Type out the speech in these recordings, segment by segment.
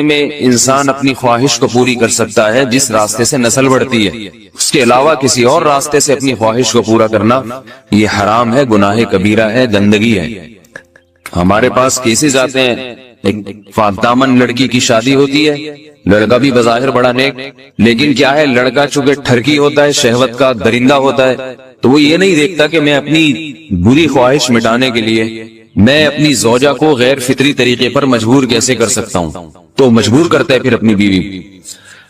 میں انسان اپنی خواہش کو پوری کر سکتا ہے جس راستے سے نسل بڑھتی ہے، اس کے علاوہ کسی اور راستے سے اپنی خواہش کو پورا کرنا یہ حرام ہے، گناہ کبیرہ ہے، گندگی ہے۔ ہمارے پاس کیسز آتے ہیں، ایک پاک دامن لڑکی کی شادی ہوتی ہے، لڑکا بھی بظاہر بڑا نیک، لیکن کیا ہے، لڑکا چونکہ ٹھرکی ہوتا ہے، شہوت کا درندہ ہوتا ہے، تو وہ یہ نہیں دیکھتا کہ میں اپنی بری خواہش مٹانے کے لیے میں اپنی زوجہ کو غیر فطری طریقے پر مجبور کیسے کر سکتا ہوں، تو مجبور کرتا ہے پھر اپنی بیوی۔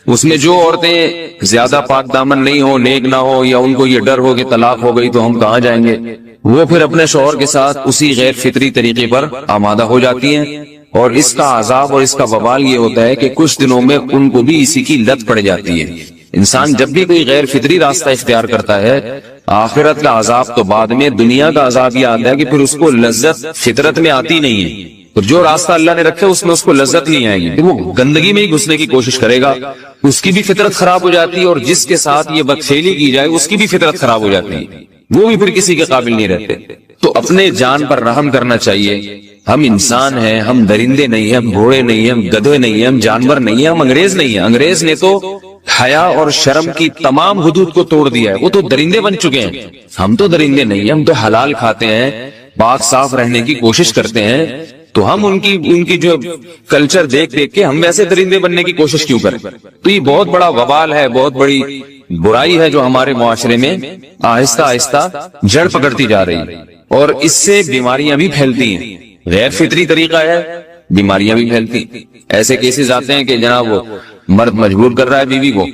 اس میں جو عورتیں زیادہ پاک دامن نہیں ہو، نیک نہ ہو، یا ان کو یہ ڈر ہو کہ طلاق ہو گئی تو ہم کہاں جائیں گے، وہ پھر اپنے شوہر کے ساتھ اسی غیر فطری طریقے پر آمادہ ہو جاتی ہیں، اور اس کا عذاب اور اس کا وبال یہ ہوتا ہے کہ کچھ دنوں میں ان کو بھی اسی کی لت پڑ جاتی ہے۔ انسان جب بھی کوئی غیر فطری راستہ اختیار کرتا ہے، آخرت کا عذاب تو بعد میں، دنیا کا عذاب یہ آتا ہے کہ پھر اس کو لذت فطرت میں آتی نہیں ہے، تو جو راستہ اللہ نے رکھا اس میں اس کو لذت نہیں آئے گی، وہ گندگی میں ہی گھسنے کی کوشش کرے گا، اس کی بھی فطرت خراب ہو جاتی ہے، اور جس کے ساتھ یہ بدفعلی کی جائے اس کی بھی فطرت خراب ہو جاتی ہے، وہ بھی پھر کسی کے قابل نہیں رہتے۔ تو اپنے جان پر رحم کرنا چاہیے۔ ہم انسان ہیں، ہم درندے نہیں ہیں، ہم گھوڑے نہیں ہیں، ہم گدھے نہیں ہیں، ہم جانور نہیں ہیں، ہم انگریز نہیں ہیں۔ انگریز نے تو حیا اور شرم کی تمام حدود کو توڑ دیا ہے، وہ تو درندے بن چکے ہیں۔ ہم تو درندے نہیں ہیں، ہم تو حلال کھاتے ہیں، پاک صاف رہنے کی کوشش کرتے ہیں، تو ہم ان کی جو کلچر دیکھ دیکھ کے ہم ویسے درندے بننے کی کوشش کیوں کریں؟ تو یہ بہت بڑا وبال ہے، بہت بڑی برائی ہے جو ہمارے معاشرے میں آہستہ آہستہ جڑ پکڑتی جا رہی ہے، اور اس سے بیماریاں بھی پھیلتی ہیں۔ غیر فطری طریقہ ہے، بیماریاں بھی پھیلتی۔ ایسے کیسز آتے ہیں کہ جناب وہ مرد مجبور کر رہا ہے بیوی کو،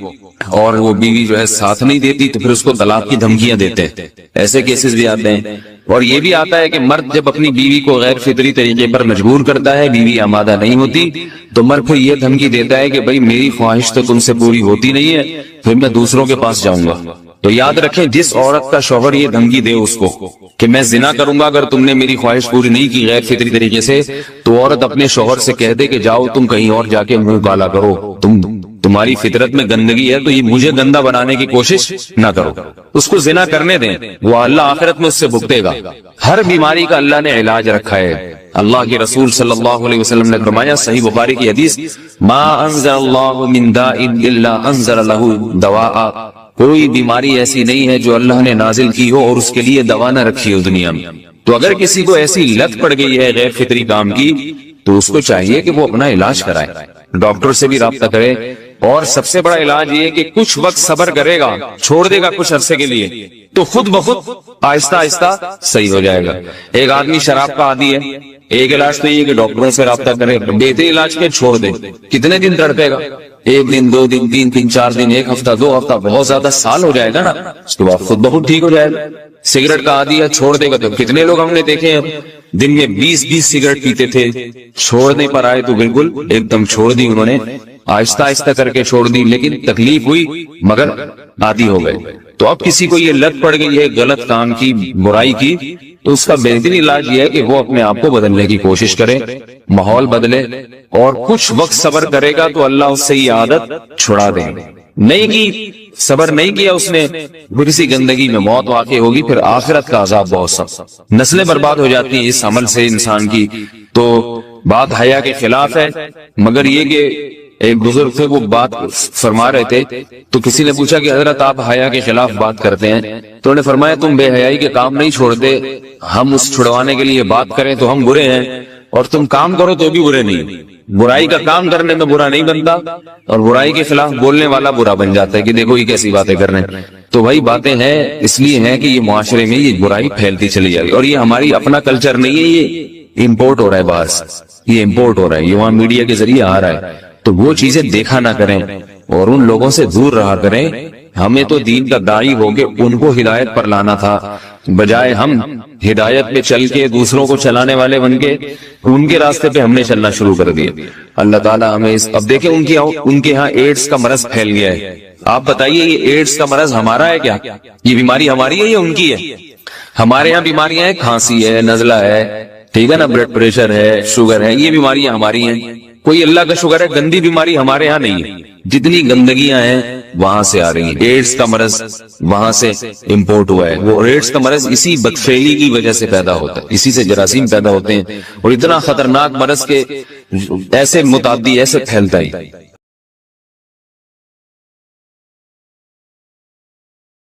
اور وہ بیوی جو ہے ساتھ نہیں دیتی تو پھر اس کو طلاق کی دھمکیاں دیتے ہیں، ایسے کیسز بھی آتے ہیں۔ اور یہ بھی آتا ہے کہ مرد جب اپنی بیوی کو غیر فطری طریقے پر مجبور کرتا ہے، بیوی آمادہ نہیں ہوتی، تو مرد پھر یہ دھمکی دیتا ہے کہ بھئی میری خواہش تو تم سے پوری ہوتی نہیں ہے، پھر میں دوسروں کے پاس جاؤں گا۔ تو یاد رکھیں، جس عورت کا شوہر یہ دھمکی دے اس کو کہ میں زنا کروں گا اگر تم نے میری خواہش پوری نہیں کی غیر فطری طریقے سے، تو عورت اپنے شوہر سے کہہ دے کہ جاؤ تم کہیں اور جا کے منہ کالا کرو، تمہاری فطرت میں گندگی ہے تو یہ مجھے گندا بنانے کی کوشش نہ کرو، اس کو زنا کرنے دیں، وہ اللہ آخرت میں اس سے بھگتے گا۔ ہر بیماری کا اللہ نے علاج رکھا ہے۔ اللہ کے رسول صلی اللہ علیہ وسلم نے فرمایا، صحیح بخاری کی حدیث، ما انزل اللہ من داء الا انزل له دواء، کوئی بیماری ایسی نہیں ہے جو اللہ نے نازل کی ہو اور اس کے لیے دوا نہ رکھی ہو دنیا میں۔ تو اگر کسی کو ایسی لت پڑ گئی ہے غیر فطری کام کی، تو اس کو چاہیے کہ وہ اپنا علاج کرائے، ڈاکٹر سے بھی رابطہ کرے، اور سب سے بڑا علاج یہ کہ کچھ وقت صبر کرے گا، چھوڑ دے گا کچھ عرصے کے لیے، تو خود بخود آہستہ آہستہ صحیح ہو جائے گا۔ ایک آدمی شراب کا عادی ہے، ایک علاج تو یہ کہ ڈاکٹروں سے رابطہ کرے، بہتر علاج کے چھوڑ دے، کتنے دن تڑپے گا؟ ایک دن، دو دن، تین دن، چار دن، ایک ہفتہ، دو ہفتہ، بہت زیادہ سال ہو جائے گا نا، اس کے بعد خود بخود ٹھیک ہو جائے گا۔ سگریٹ کا عادی ہے، چھوڑ دے گا، تو کتنے لوگ ہم نے دیکھے ہیں دن میں 20 سگریٹ پیتے تھے، چھوڑنے پر آئے تو بالکل ایک دم چھوڑ دی انہوں نے، آہستہ آہستہ کر کے چھوڑ دی، لیکن تکلیف ہوئی مگر عادی ہو گئے۔ تو اب کسی کو یہ لت پڑ گئی ہے غلط کام کی، برائی کی، تو اس کا بہترین علاج یہ ہے کہ وہ اپنے آپ کو بدلنے کی کوشش کرے، ماحول بدلے، اور کچھ وقت صبر کرے گا تو اللہ اس سے یہ عادت چھڑا دے۔ نہیں کی، صبر نہیں کیا اس نے، پھر اسی گندگی میں موت واقع ہوگی، پھر آخرت کا عذاب بہت سخت، نسلیں برباد ہو جاتی ہیں اس عمل سے انسان کی۔ تو بات حیا کے خلاف ہے، مگر یہ کہ ایک بزرگ تھے، وہ بات فرما رہے تھے، تو کسی نے پوچھا کہ حضرت آپ حیا کے خلاف بات کرتے ہیں، تو انہوں نے فرمایا تم بے حیائی کے کام نہیں چھوڑتے، ہم اس چھڑوانے کے لیے بات کریں تو ہم برے ہیں، اور تم کام کرو تو بھی برے نہیں۔ برائی کا کام کرنے میں برا نہیں بنتا، اور برائی کے خلاف بولنے والا برا بن جاتا ہے کہ دیکھو یہ کیسی باتیں کر رہے ہیں۔ تو وہی باتیں ہیں، اس لیے ہیں کہ یہ معاشرے میں یہ برائی پھیلتی چلی جائے گی، اور یہ ہماری اپنا کلچر نہیں ہے، یہ امپورٹ ہو رہا ہے باہر سے، یہ امپورٹ ہو رہا ہے، یہ وہاں میڈیا کے ذریعے آ رہا ہے۔ تو وہ چیزیں دیکھا نہ کریں اور ان لوگوں سے دور رہا کریں۔ ہمیں تو دین کا داعی ہو کے ان کو ہدایت پر لانا تھا، بجائے ہم ہدایت پہ چل کے دوسروں کو چلانے والے بن کے ان کے راستے پہ ہم نے چلنا شروع کر دیا۔ اللہ تعالیٰ ہمیں اب دیکھیں ان کے ہاں ایڈز کا مرض پھیل گیا ہے۔ آپ بتائیے یہ ایڈز کا مرض ہمارا ہے کیا؟ یہ بیماری ہماری ہے یا ان کی ہے؟ ہمارے ہاں بیماریاں ہیں، کھانسی ہے، نزلہ ہے، ٹھیک ہے نا، بلڈ پریشر ہے، شوگر ہے، یہ بیماریاں ہماری ہیں۔ کوئی اللہ کا شکر ہے گندی بیماری ہمارے ہاں نہیں ہے، جتنی گندگیاں ہیں وہاں سے آ رہی ہیں۔ ایڈز کا مرض وہاں سے امپورٹ ہوا ہے، وہ ایڈز کا مرض اسی بدفعلی کی وجہ سے پیدا ہوتا ہے، اسی سے جراثیم پیدا ہوتے ہیں، اور اتنا خطرناک مرض کے ایسے متعدی ایسے پھیلتا ہی